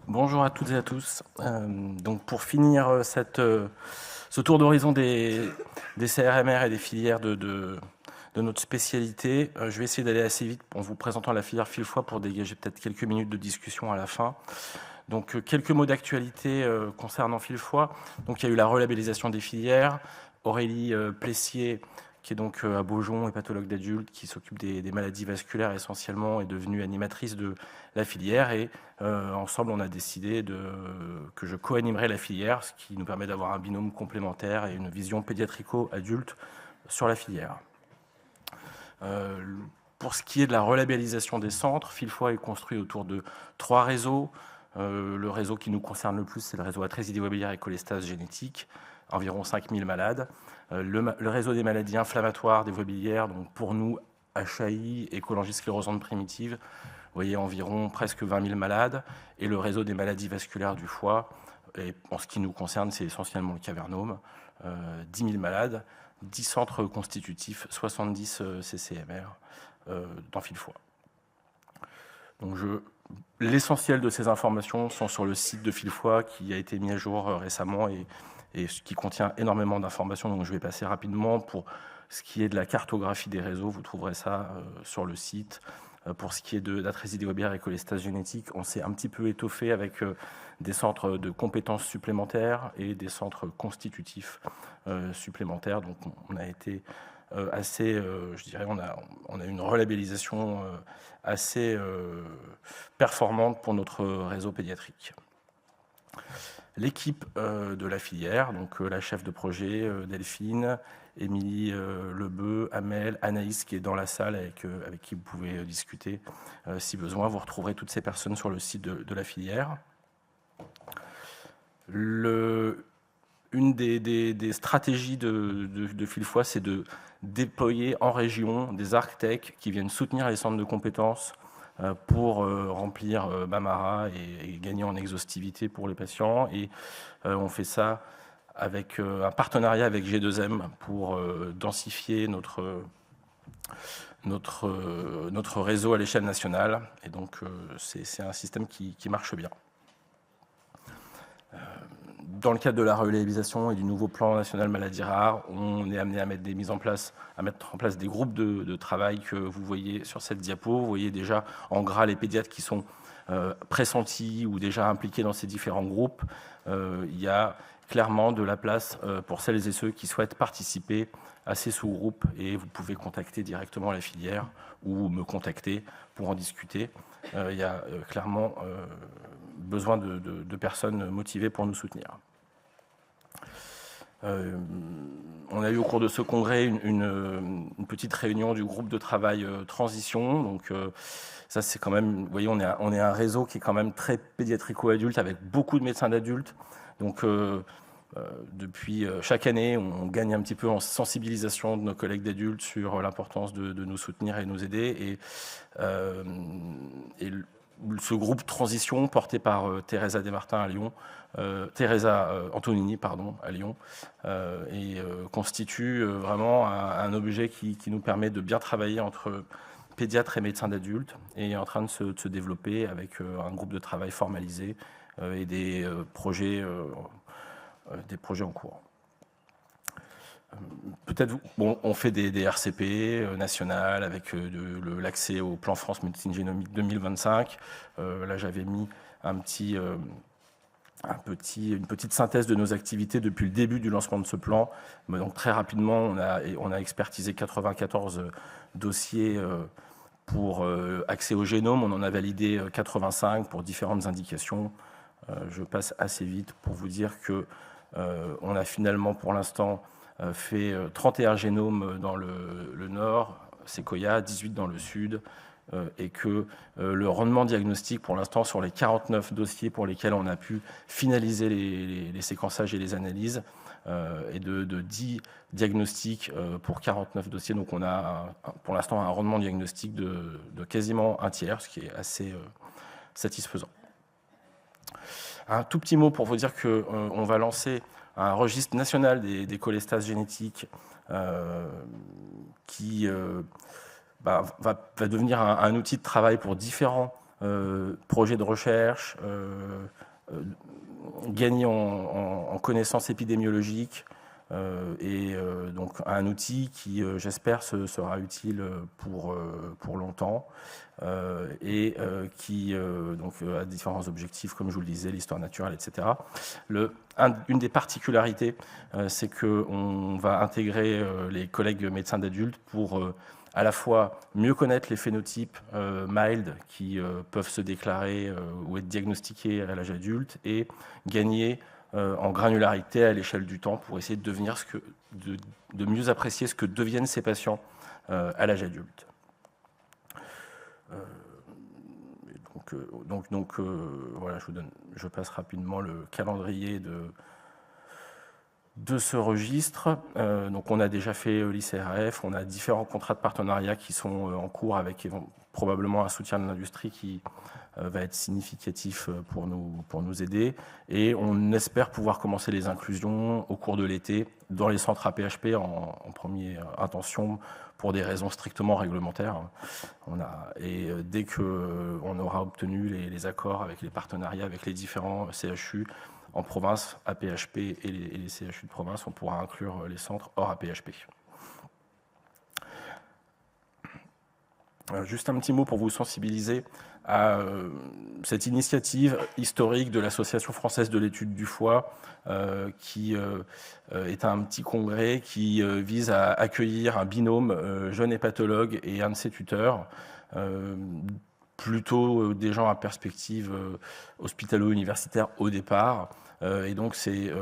Bonjour à toutes et à tous. Donc pour finir ce tour d'horizon des CRMR et des filières de notre spécialité, je vais essayer d'aller assez vite en vous présentant la filière Fil-Foie pour dégager peut-être quelques minutes de discussion à la fin. Donc quelques mots d'actualité concernant Fil-Foie. Donc il y a eu la relabellisation des filières. Aurélie Plessier, qui est donc à Beaujon, hépatologue d'adulte, qui s'occupe des maladies vasculaires essentiellement, est devenue animatrice de la filière. Et ensemble, on a décidé que je co-animerai la filière, ce qui nous permet d'avoir un binôme complémentaire et une vision pédiatrico-adulte sur la filière. Pour ce qui est de la relabellisation des centres, Fil-Foie est construit autour de 3 réseaux. Le réseau qui nous concerne le plus, c'est le réseau atrésie dévoyabilière et cholestase génétique, environ 5000 malades. Le réseau des maladies inflammatoires dévoyabilières, donc pour nous, HAI et cholangio-sclérosante primitive, vous voyez environ presque 20 000 malades. Et le réseau des maladies vasculaires du foie, et en ce qui nous concerne, c'est essentiellement le cavernome, 10 000 malades, 10 centres constitutifs, 70 CCMR dans Fil-Foie. Donc l'essentiel de ces informations sont sur le site de Fil-Foie qui a été mis à jour récemment et qui contient énormément d'informations. Donc je vais passer rapidement. Pour ce qui est de la cartographie des réseaux, vous trouverez ça sur le site. Pour ce qui est d'atrésie dévoyabilière et cholestase génétique, on s'est un petit peu étoffé avec des centres de compétences supplémentaires et des centres constitutifs supplémentaires. Donc on a été assez, je dirais, on a une relabellisation assez performante pour notre réseau pédiatrique. L'équipe de la filière, donc la chef de projet Delphine, Émilie Lebeu, Amel, Anaïs qui est dans la salle avec qui vous pouvez discuter si besoin. Vous retrouverez toutes ces personnes sur le site de la filière. Une des stratégies de Fil-Foie, c'est de déployer en région des architectes qui viennent soutenir les centres de compétences pour remplir Bamara et gagner en exhaustivité pour les patients. Et on fait ça avec un partenariat avec G2M pour densifier notre réseau à l'échelle nationale. Et donc, c'est un système qui marche bien. Dans le cadre de la relabellisation et du nouveau plan national maladies rares, on est amené à mettre en place des groupes de travail que vous voyez sur cette diapo. Vous voyez déjà en gras les pédiatres qui sont pressentis ou déjà impliqués dans ces différents groupes. Il y a clairement de la place pour celles et ceux qui souhaitent participer à ces sous-groupes et vous pouvez contacter directement la filière ou me contacter pour en discuter. Il y a clairement besoin de personnes motivées pour nous soutenir. On a eu au cours de ce congrès une petite réunion du groupe de travail transition. Donc ça c'est quand même, vous voyez, on est un réseau qui est quand même très pédiatrico-adulte avec beaucoup de médecins d'adultes. Donc depuis chaque année, on gagne un petit peu en sensibilisation de nos collègues d'adultes sur l'importance de nous soutenir et nous aider. Et ce groupe transition porté par Teresa Desmartins à Lyon, Teresa Antonini pardon, à Lyon, et constitue vraiment un objet qui nous permet de bien travailler entre pédiatres et médecins d'adultes et est en train de se développer avec un groupe de travail formalisé et des projets en cours. Peut-être, bon, on fait des RCP nationales avec l'accès au plan France Médecine Génomique 2025. Là, j'avais mis une petite synthèse de nos activités depuis le début du lancement de ce plan. Mais donc, très rapidement, on a expertisé 94 dossiers pour accès au génome. On en a validé 85 pour différentes indications. Je passe assez vite pour vous dire que on a finalement, pour l'instant, fait 31 génomes dans le nord, Sequoia, 18 dans le sud, et que le rendement diagnostique, pour l'instant, sur les 49 dossiers pour lesquels on a pu finaliser les séquençages et les analyses, est de 10 diagnostics pour 49 dossiers. Donc on a pour l'instant un rendement diagnostique de quasiment un tiers, ce qui est assez satisfaisant. Un tout petit mot pour vous dire qu'on va lancer un registre national des cholestases génétiques qui va devenir un outil de travail pour différents projets de recherche, gagner en connaissances épidémiologiques, donc un outil qui, j'espère, sera utile pour longtemps et qui donc, a différents objectifs, comme je vous le disais, l'histoire naturelle, etc. Une des particularités, c'est qu'on va intégrer les collègues médecins d'adultes pour à la fois mieux connaître les phénotypes mild qui peuvent se déclarer ou être diagnostiqués à l'âge adulte et gagner en granularité à l'échelle du temps pour essayer de mieux apprécier ce que deviennent ces patients à l'âge adulte. Voilà, je passe rapidement le calendrier de ce registre. Donc on a déjà fait l'ICRF, on a différents contrats de partenariat qui sont en cours avec probablement un soutien de l'industrie qui va être significatif pour nous aider. Et on espère pouvoir commencer les inclusions au cours de l'été dans les centres APHP en première intention pour des raisons strictement réglementaires. Et dès qu'on aura obtenu les accords avec les partenariats avec les différents CHU en province, APHP et les CHU de province, on pourra inclure les centres hors APHP. Juste un petit mot pour vous sensibiliser à cette initiative historique de l'Association française de l'étude du foie, qui est un petit congrès qui vise à accueillir un binôme jeune hépatologue et un de ses tuteurs, plutôt des gens à perspective hospitalo-universitaire au départ. Et donc c'est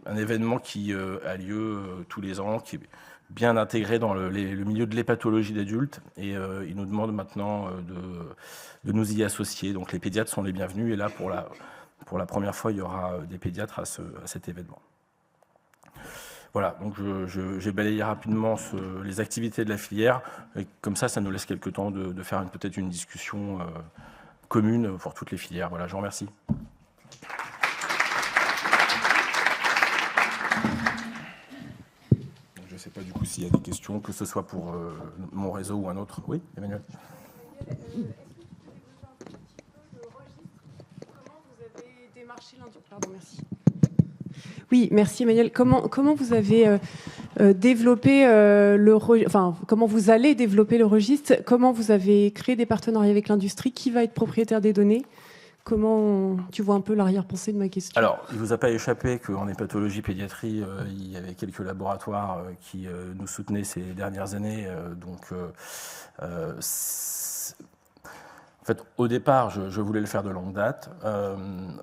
un événement qui a lieu tous les ans, qui est bien intégré dans le milieu de l'hépatologie d'adultes, et il nous demande maintenant de nous y associer. Donc les pédiatres sont les bienvenus, et là pour la première fois il y aura des pédiatres à cet événement. Voilà, donc j'ai balayé rapidement les activités de la filière, et comme ça nous laisse quelques temps de faire peut-être une discussion commune pour toutes les filières. Voilà, je vous remercie. Je ne sais pas du coup s'il y a des questions, que ce soit pour mon réseau ou un autre. Oui, Emmanuel. Pardon, merci. Oui, merci Emmanuel. Comment vous avez développé comment vous allez développer le registre? Comment vous avez créé des partenariats avec l'industrie? Qui va être propriétaire des données? Comment tu vois un peu l'arrière-pensée de ma question? Alors, il ne vous a pas échappé qu'en hépatologie pédiatrie, il y avait quelques laboratoires qui nous soutenaient ces dernières années. En fait, au départ, je voulais le faire de longue date.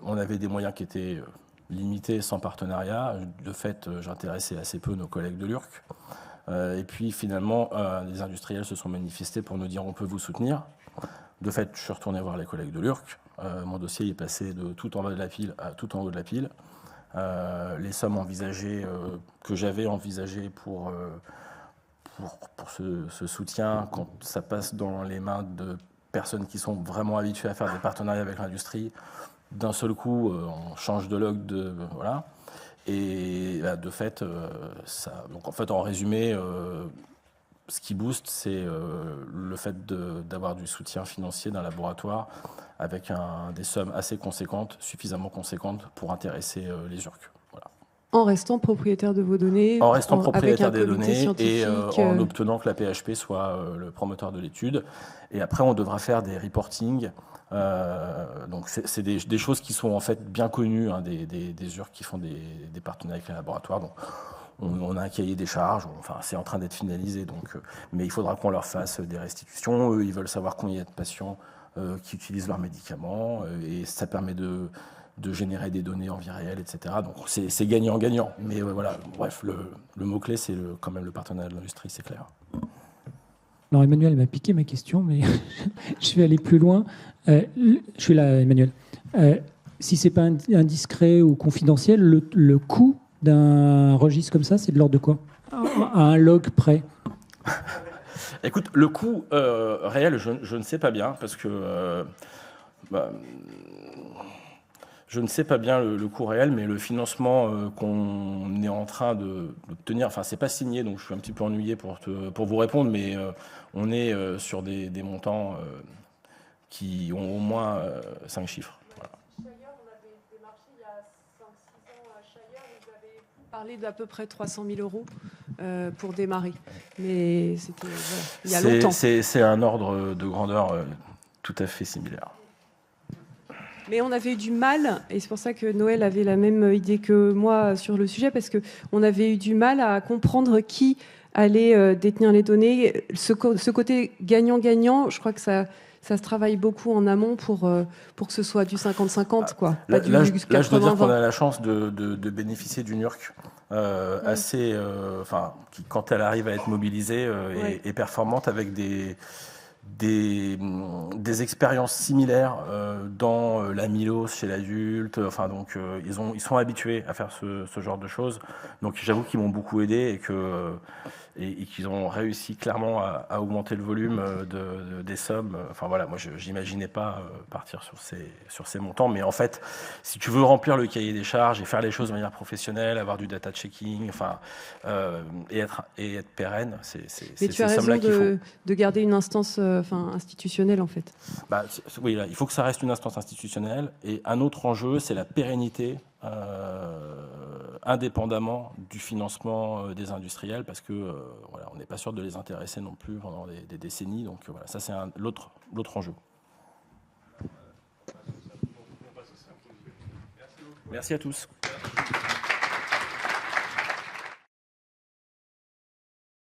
On avait des moyens qui étaient limités, sans partenariat. De fait, j'intéressais assez peu nos collègues de l'URC. Et puis, finalement, les industriels se sont manifestés pour nous dire « on peut vous soutenir ». De fait, je suis retourné voir les collègues de l'URC. Mon dossier est passé de tout en bas de la pile à tout en haut de la pile. Les sommes envisagées, que j'avais envisagées pour ce soutien, quand ça passe dans les mains de personnes qui sont vraiment habituées à faire des partenariats avec l'industrie, d'un seul coup, on change de log, voilà. Et de fait, donc en fait, en résumé, ce qui booste, c'est le fait d'avoir du soutien financier d'un laboratoire avec des sommes assez conséquentes, suffisamment conséquentes pour intéresser les URC. Voilà. En restant propriétaire de vos données. En restant propriétaire des données et en obtenant que la PHP soit le promoteur de l'étude. Et après, on devra faire des reportings. Donc, c'est des choses qui sont en fait bien connues, hein, des URC qui font des partenariats avec les laboratoires. Donc, on a un cahier des charges, enfin, c'est en train d'être finalisé, donc, mais il faudra qu'on leur fasse des restitutions. Eux, ils veulent savoir combien il y a de patients qui utilisent leurs médicaments, et ça permet de générer des données en vie réelle, etc. Donc c'est gagnant-gagnant. Mais voilà, bref, le mot-clé, c'est quand même le partenariat de l'industrie, c'est clair. Alors Emmanuel m'a piqué ma question, mais je vais aller plus loin. Je suis là, Emmanuel. Si ce n'est pas indiscret ou confidentiel, le coût d'un registre comme ça, c'est de l'ordre de quoi? À un log près? Écoute, le coût réel, je ne sais pas bien, parce que Je ne sais pas bien le coût réel, mais le financement qu'on est en train d'obtenir, enfin c'est pas signé, donc je suis un petit peu ennuyé pour vous répondre, mais on est sur des montants qui ont au moins 5 chiffres. Voilà. Shire, on avait démarché il y a 5-6 ans à Shire, vous avez parlé d'à peu près 300 000 euros pour démarrer, mais c'était voilà, il y a longtemps. C'est un ordre de grandeur tout à fait similaire. Mais on avait eu du mal, et c'est pour ça que Noël avait la même idée que moi sur le sujet, parce qu'on avait eu du mal à comprendre qui allait détenir les données. Ce côté gagnant-gagnant, je crois que ça se travaille beaucoup en amont pour que ce soit du 50-50, quoi. Là, je dois dire qu'on a la chance de bénéficier d'une URC assez, qui, quand elle arrive à être mobilisée, est performante avec des expériences similaires dans l'amylose chez l'adulte. Enfin, donc, ils sont habitués à faire ce genre de choses. Donc, j'avoue qu'ils m'ont beaucoup aidé et qu'ils ont réussi clairement à augmenter le volume des sommes. Enfin voilà, moi je n'imaginais pas partir sur ces montants, mais en fait, si tu veux remplir le cahier des charges et faire les choses de manière professionnelle, avoir du data checking, et être pérenne, c'est ces sommes-là qu'il faut. Mais tu as raison de garder une instance institutionnelle en fait. Oui, là, il faut que ça reste une instance institutionnelle. Et un autre enjeu, c'est la pérennité, indépendamment du financement des industriels, parce que voilà, on n'est pas sûr de les intéresser non plus pendant des décennies. Donc voilà, ça c'est l'autre enjeu. Merci à tous.